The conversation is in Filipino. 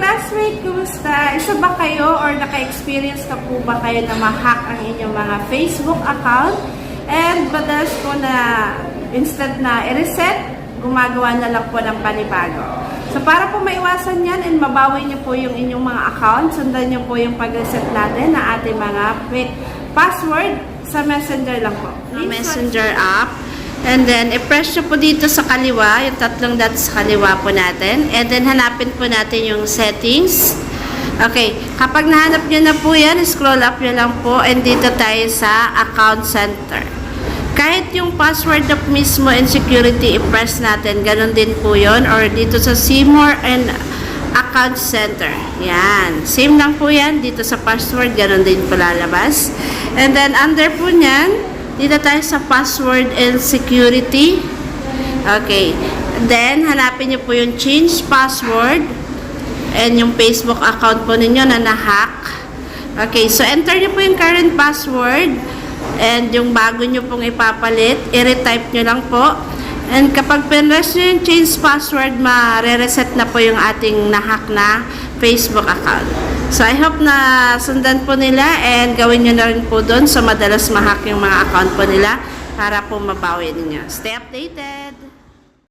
classmate, kumusta? Isa ba kayo or naka-experience na po ba kayo na ma-hack ang inyong mga Facebook account? And madalas po na instant na i-reset, gumagawa na lang po ng panibago. So para po maiwasan yan and mabawi niyo po yung inyong mga account, sundan niyo po yung pag-reset natin na ating mga password sa Messenger lang po. Messenger app. And then, i-press nyo po dito sa kaliwa, yung tatlong dots sa kaliwa po natin. And then, hanapin po natin yung settings. Okay, kapag nahanap nyo na po yan, scroll up nyo lang po. And dito tayo sa account center. Kahit yung password na mismo and security, i-press natin. Ganon din po yun. Or dito sa see more and account center. Yan. Same lang po yan. Dito sa password, ganon din po lalabas. And then, under po nyan, dito tayo sa password and security. Okay. Then, hanapin nyo po yung change password and yung Facebook account po ninyo na na-hack. Okay. So, enter nyo po yung current password and yung bago nyo pong ipapalit, i-retype nyo lang po. And kapag pinress nyo yung change password, ma-reset na po yung ating na-hack na Facebook account. So, I hope na sundan po nila and gawin nyo na rin po doon so madalas ma-hack yung mga account po nila para po mabawi ninyo. Stay updated!